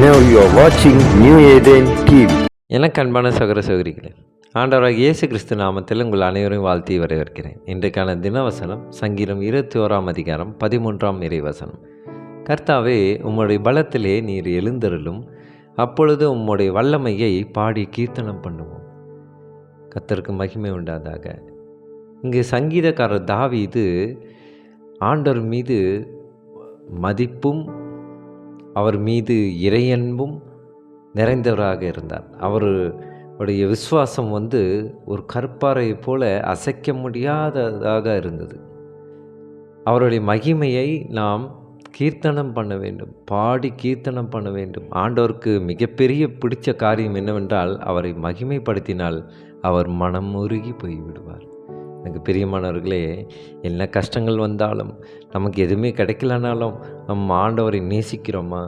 Now you are watching New Eden TV. எனக்கு அன்பான சகோதர சகோதரிகளே, ஆண்டவராகிய இயேசு கிறிஸ்து நாமத்தில் உங்கள் அனைவரையும் வாழ்த்தி வரவேற்கிறேன். இன்றைக்கான தினவசனம் சங்கீதம் 21 13 இறைவசனம். கர்த்தாவே, உம்முடைய பலத்திலே நீர் எழுந்தருளும், அப்பொழுது உம்முடைய வல்லமையை பாடி கீர்த்தனம் பண்ணுவோம். கர்த்தருக்கு மகிமை உண்டாதாக. இங்கு சங்கீதக்காரர் தாவீது ஆண்டவர் மீது மதிப்பும் அவர் மீது இறையன்பும் நிறைந்தவராக இருந்தார். அவருடைய விசுவாசம் ஒரு கற்பாறை போல அசைக்க முடியாததாக இருந்தது. அவருடைய மகிமையை நாம் கீர்த்தனம் பண்ண வேண்டும், பாடி கீர்த்தனம் பண்ண வேண்டும். ஆண்டவருக்கு மிகப்பெரிய பிடிச்ச காரியம் என்னவென்றால், அவரை மகிமைப்படுத்தினால் அவர் மனம் உருகி போய்விடுவார். எனக்கு பிரியமானவர்களே, என்ன கஷ்டங்கள் வந்தாலும், நமக்கு எதுவுமே கிடைக்கலனாலும், நம்ம ஆண்டவரை நேசிக்கிறோமா?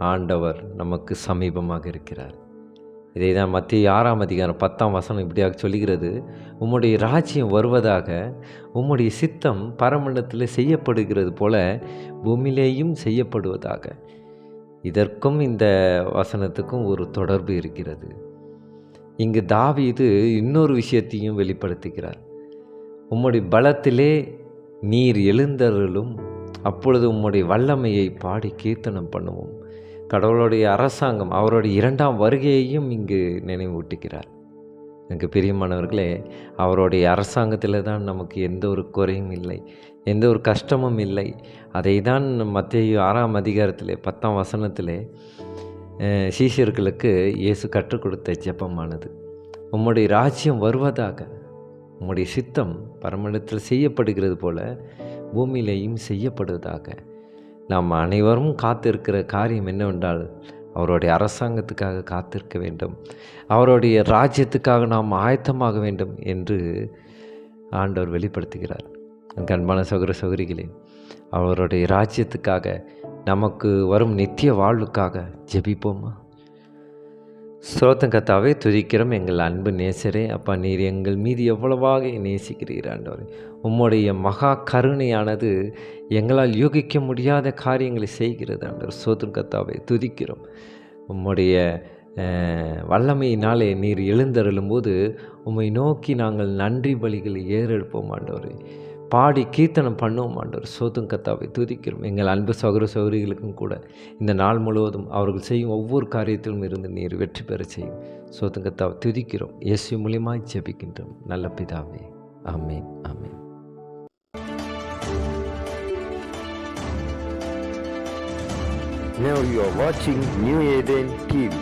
ஆண்டவர் நமக்கு சமீபமாக இருக்கிறார். இதை தான் மத்திய 6 இப்படியாக சொல்லுகிறது, உம்முடைய ராஜ்யம் வருவதாக, உம்முடைய சித்தம் பரமண்டலத்தில் செய்யப்படுகிறது போல பூமியிலேயும் செய்யப்படுவதாக. இதற்கும் இந்த வசனத்துக்கும் ஒரு தொடர்பு இருக்கிறது. இங்கு தாவீது இன்னொரு விஷயத்தையும் வெளிப்படுத்துகிறார். உம்முடைய பலத்திலே நீர் எழுந்தருளும், அப்பொழுது உம்முடைய வல்லமையை பாடி கீர்த்தனம் பண்ணுவோம். கடவுளுடைய அரசாங்கம், அவருடைய 2ஆம் வருகையையும் இங்கு நினைவூட்டுகிறார். எனக்கு பிரியமானவர்களே, அவருடைய அரசாங்கத்தில் தான் நமக்கு எந்த ஒரு குறையும் இல்லை, எந்த ஒரு கஷ்டமும் இல்லை. அதை தான் மத்தேயு 6 10 சீஷர்களுக்கு இயேசு கற்றுக் கொடுத்த ஜெபமானது. உம்முடைய ராஜ்யம் வருவதாக, உம்முடைய சித்தம் பரமண்டலத்தில் செய்யப்படுகிறது போல பூமியிலேயும் செய்யப்படுவதாக. நாம் அனைவரும் காத்திருக்கிற காரியம் என்னவென்றால், அவருடைய அரசாங்கத்துக்காக காத்திருக்க வேண்டும், அவருடைய ராஜ்யத்துக்காக நாம் ஆயத்தமாக வேண்டும் என்று ஆண்டவர் வெளிப்படுத்துகிறார். அன்பான சகோதர சகோதரிகளே, அவருடைய ராஜ்யத்துக்காக, நமக்கு வரும் நித்திய வாழ்வுக்காக ஜெபிப்போமா? ஸ்தோத்திரம் கர்த்தாவே, துதிக்கிறோம் எங்கள் அன்பு நேசரே. அப்பா, நீர் எங்கள் மீது எவ்வளவாக நேசிக்கிறீர் ஆண்டவரே. உம்முடைய மகா கருணையானது எங்களால் யூகிக்க முடியாத காரியங்களை செய்கிறது ஆண்டவர். ஸ்தோத்திரம் கர்த்தாவே, துதிக்கிறோம். உம்முடைய வல்லமையினாலே நீர் எழுந்தருளும்போது உம்மை நோக்கி நாங்கள் நன்றி பலிகளை ஏறெடுப்போம் ஆண்டவரே. பாடி கீர்த்தனம் பண்ணுவோம் ஆண்டவர். ஸ்தோத்திரம் கர்த்தாவே, துதிக்கிறோம். எங்கள் அன்பு சகோதர சகோதரிகளுக்கும் கூட இந்த நாள் முழுவதும் அவர்கள் செய்யும் ஒவ்வொரு காரியத்திலும் இருந்து நீர் வெற்றி பெற செய்யும். ஸ்தோத்திரம் கர்த்தாவே, துதிக்கிறோம். இயேசு மூலியமாய் ஜெபிக்கின்றோம் நல்ல பிதாவே. ஆமென், ஆமென். Now you are watching New Eden TV.